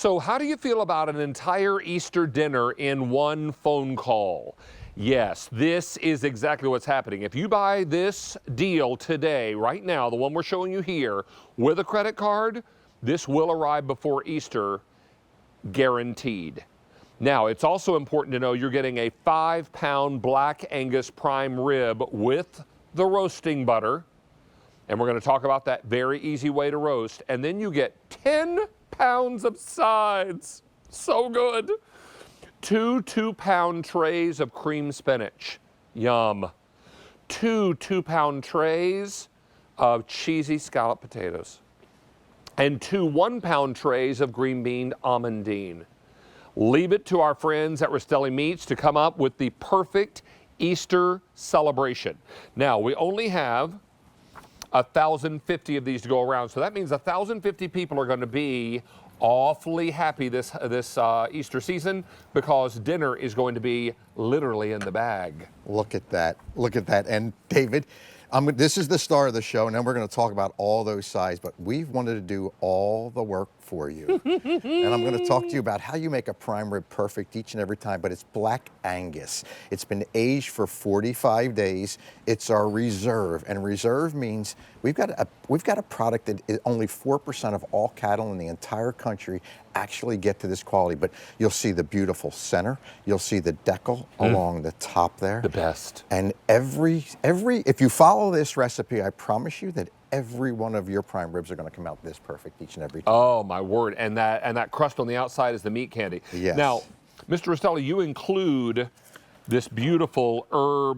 So how do you feel about an entire Easter dinner in one phone call? Yes, this is exactly what's happening. If you buy this deal today, right now, the one we're showing you here, with a credit card, this will arrive before Easter, guaranteed. Now, it's also important to know you're getting a 5-pound Black Angus prime rib with the roasting butter. And we're going to talk about that very easy way to roast. And then you get 10 pounds of sides. So good. 2 2-pound trays of cream spinach. Yum. 2 2-pound trays of cheesy scalloped potatoes. And 2 1-pound trays of green bean almondine. Leave it to our friends at Rastelli Meats to come up with the perfect Easter celebration. Now, we only have 1,050 of these to go around, so that means 1,050 people are going to be awfully happy this Easter season, because dinner is going to be literally in the bag. Look at that. Look at that. And David, this is the star of the show, and then we're going to talk about all those sides, but we've wanted to do all the work for you. And I'm going to talk to you about how you make a prime rib perfect each and every time, but it's Black Angus. It's been aged for 45 days. It's our reserve, and reserve means we've got a product that is only 4% of all cattle in the entire country actually get to this quality. But you'll see the beautiful center. You'll see the decal along the top there. The best. And if you follow this recipe, I promise you that every one of your prime ribs are going to come out this perfect each and every time. Oh my word! And that crust on the outside is the meat candy. Yes. Now, Mr. Rastelli, you include this beautiful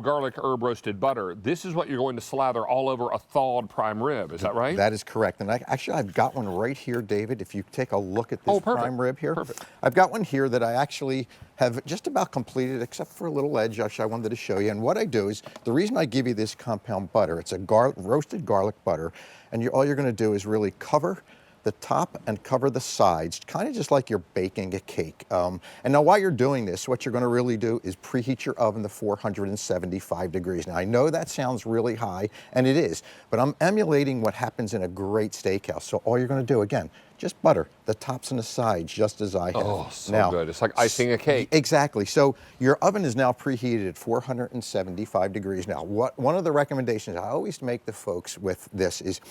garlic herb roasted butter. This is what you're going to slather all over a thawed prime rib. Is that right? That is correct. And I've got one right here, David. If you take a look at this prime rib here. Perfect. I've got one here that I actually have just about completed, except for a little edge I wanted to show you. And what I do is, the reason I give you this compound butter, it's a roasted garlic butter, and all you're going to do is really cover the top and cover the sides, kind of just like you're baking a cake. And now while you're doing this, what you're gonna really do is preheat your oven to 475 degrees. Now I know that sounds really high, and it is, but I'm emulating what happens in a great steakhouse. So all you're gonna do, again, just butter the tops and the sides, just as I have. Oh, so good. It's like icing a cake. Exactly. So your oven is now preheated at 475 degrees. Now, one of the recommendations I always make the folks with this is,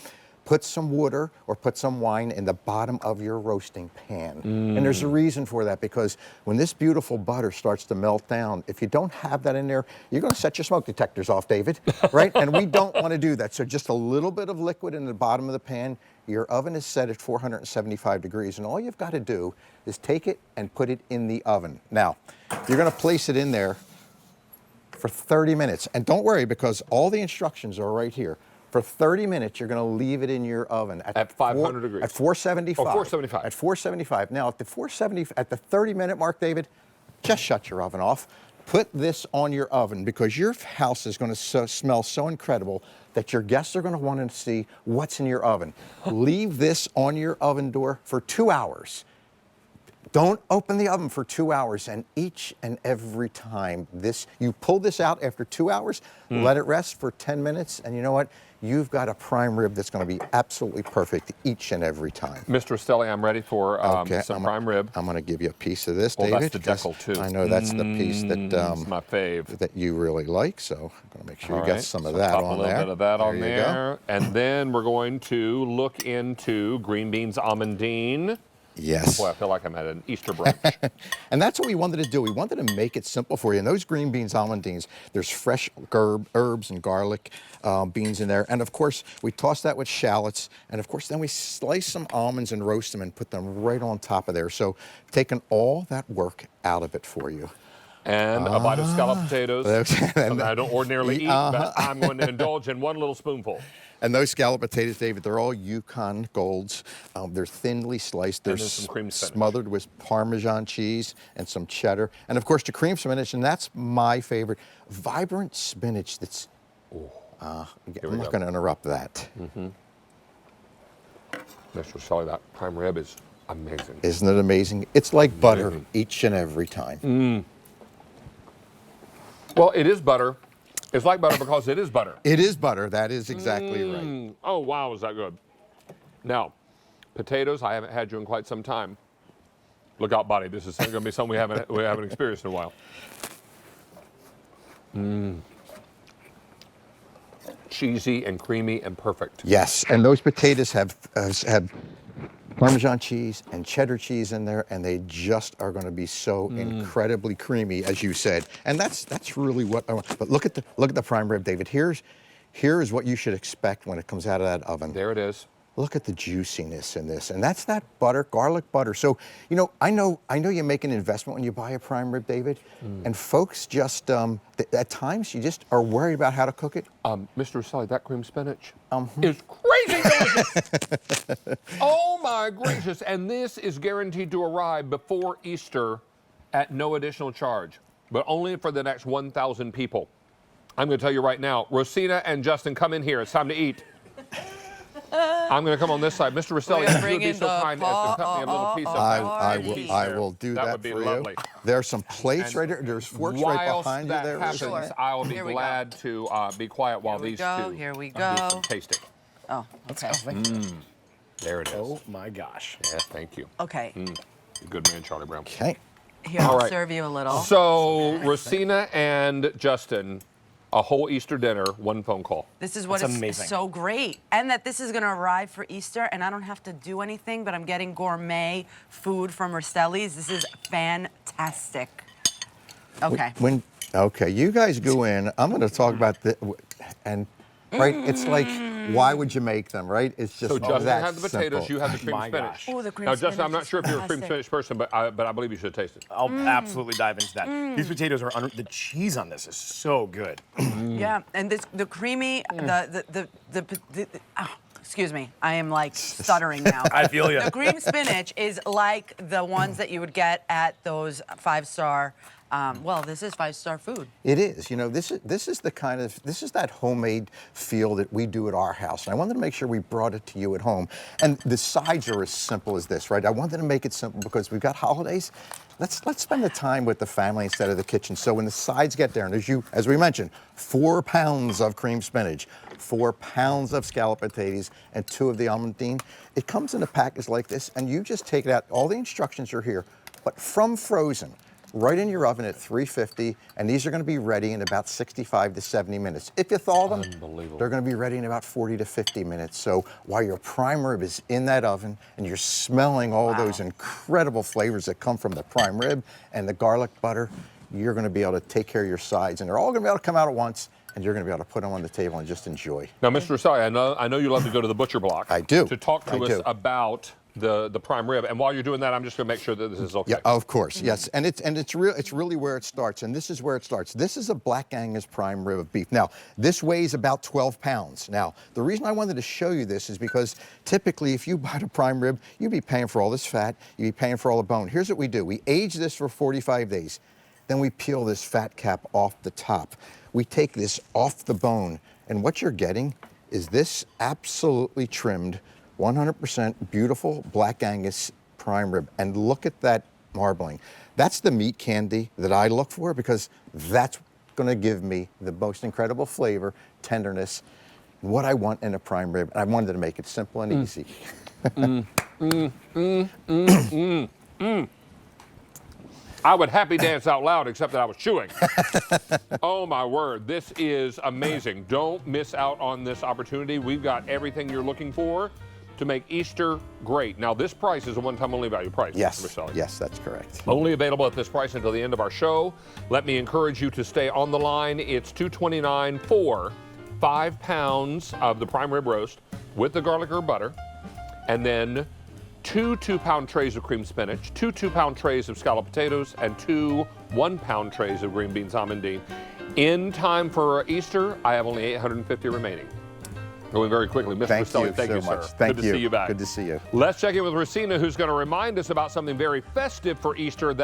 put some water or put some wine in the bottom of your roasting pan. And there's a reason for that, because when this beautiful butter starts to melt down, if you don't have that in there, you're going to set your smoke detectors off, David, right? And we don't want to do that. So just a little bit of liquid in the bottom of the pan. Your oven is set at 475 degrees, and all you've got to do is take it and put it in the oven. Now, you're going to place it in there for 30 minutes. And don't worry, because all the instructions are right here. For 30 minutes, you're going to leave it in your oven at 500 degrees. At 475. Oh, 475. At 475. Now, at the 30-minute mark, David, just shut your oven off. Put this on your oven, because your house is going to smell so incredible that your guests are going to want to see what's in your oven. Leave this on your oven door for 2 hours. Don't open the oven for 2 hours, and each and every time you pull this out after 2 hours, let it rest for 10 minutes, and you know what? You've got a prime rib that's going to be absolutely perfect each and every time. Mr. Rastelli, I'm ready for some prime rib. I'm going to give you a piece of this, Well, David. that's the decal, too. I know that's the piece that it's my fave. that you really like, so I'm going to make sure you got some of that pop on a little there. bit of that on you there. And then we're going to look into green beans almondine. Yes. Boy, I feel like I'm at an Easter brunch. And that's what we wanted to do. We wanted to make it simple for you. And those green beans almondines, there's fresh herbs and garlic beans in there. And of course, we toss that with shallots. And of course, then we slice some almonds and roast them and put them right on top of there. So taking all that work out of it for you. And a bite of scalloped potatoes. Something I don't ordinarily eat, but I'm going to indulge in one little spoonful. And those scalloped potatoes, David, they're all Yukon Golds. They're thinly sliced. They're some cream spinach. Smothered with Parmesan cheese and some cheddar. And of course, the cream spinach, and that's my favorite. Vibrant spinach that's, I'm not going to interrupt that. Mr. Rastelli, that prime rib is amazing. Isn't it amazing? It's like butter each and every time. Well, it is butter. It's like butter because it is butter. It is butter. That is exactly right. Oh, wow, is that good. Now, potatoes, I haven't had you in quite some time. Look out, body. This is going to be something we haven't experienced in a while. Cheesy and creamy and perfect. Yes, and those potatoes have Parmesan cheese and cheddar cheese in there, and they just are going to be so incredibly creamy, as you said. And that's really what I want. But look at the prime rib, David. Here is what you should expect when it comes out of that oven. There it is. Look at the juiciness in this, and that's that butter, garlic butter. So, you know, I know you make an investment when you buy a prime rib, David, and folks just at times you just are worried about how to cook it. Mr. Rastelli, that cream spinach is crazy delicious. Oh my gracious! And this is guaranteed to arrive before Easter at no additional charge, but only for the next 1,000 people. I'm going to tell you right now, Rosina and Justin, come in here. It's time to eat. I'm going to come on this side. Mr. Rastelli, if you would be so kind as to cut me a little piece of I will do that would be for lovely. you. There's some plates right here. There's forks right behind you there. Happens, Sure. I will be glad to be quiet while these two Here we do go. some tasting. Oh, okay. There it is. Oh my gosh. Yeah, thank you. Okay. Good man, Charlie Brown. Okay. Here, All I'll right. serve you a little. So, Rosina and Justin, a whole Easter dinner, one phone call. This is what That's is amazing. so great. And that this is going to arrive for Easter, and I don't have to do anything, but I'm getting gourmet food from Rastelli's. This is fantastic. Okay. Okay, you guys go in. I'm going to talk about and right, it's like, why would you make them, right? It's just So Justin that had the potatoes, simple. you had the cream My spinach. gosh. Oh, the cream Now, Justin, spinach I'm not is sure if you're a cream fantastic. spinach person, but I believe you should taste it. I'll absolutely dive into that. These potatoes are the cheese on this is so good. Yeah, and the creamy, excuse me, I am like stuttering now. I feel you. The cream spinach is like the ones that you would get at those 5-star. Well, this is 5-star food. It is. You know, this is that homemade feel that we do at our house. And I wanted to make sure we brought it to you at home. And the sides are as simple as this, right? I wanted to make it simple because we've got holidays. Let's spend the time with the family instead of the kitchen. So when the sides get there, and as we mentioned, 4 pounds of cream spinach, 4 pounds of scalloped potatoes, and 2 of the almondine, it comes in a package like this, and you just take it out. All the instructions are here, but from frozen, right in your oven at 350, and these are going to be ready in about 65 to 70 minutes. If you thaw them, they're going to be ready in about 40 to 50 minutes. So while your prime rib is in that oven and you're smelling all those incredible flavors that come from the prime rib and the garlic butter, you're going to be able to take care of your sides, and they're all going to be able to come out at once, and you're going to be able to put them on the table and just enjoy. Now, Mr. Rastelli, I know you love to go to the butcher block. I do. To talk to I us do. about the prime rib. And while you're doing that, I'm just going to make sure that this is okay. Yeah, of course, yes, and it's really where it starts, and this is where it starts. This is a black Angus prime rib of beef. Now, this weighs about 12 pounds. Now, the reason I wanted to show you this is because typically, if you buy a prime rib, you'd be paying for all this fat, you'd be paying for all the bone. Here's what we do: we age this for 45 days, then we peel this fat cap off the top. We take this off the bone, and what you're getting is this absolutely trimmed, 100% beautiful black Angus prime rib. And look at that marbling. That's the meat candy that I look for, because that's going to give me the most incredible flavor, tenderness, what I want in a prime rib. And I wanted to make it simple and easy. I would happy dance out loud, except that I was chewing. Oh my word, this is amazing. Don't miss out on this opportunity. We've got everything you're looking for to make Easter great. Now, this price is a one-time only value price. Yes, Rastelli. yes, that's correct. Only available at this price until the end of our show. Let me encourage you to stay on the line. It's $229 for 5 pounds of the prime rib roast with the garlic herb butter, and then 2 2-pound trays of cream spinach, 2 2-pound trays of scalloped potatoes, and 2 1-pound trays of green beans almondine. In time for Easter, I have only 850 remaining. Going very quickly. Mr. Thank Rastelli, you thank so you, much. sir. Thank Good you. to see you back. Good to see you. Let's check in with Rosina, who's going to remind us about something very festive for Easter.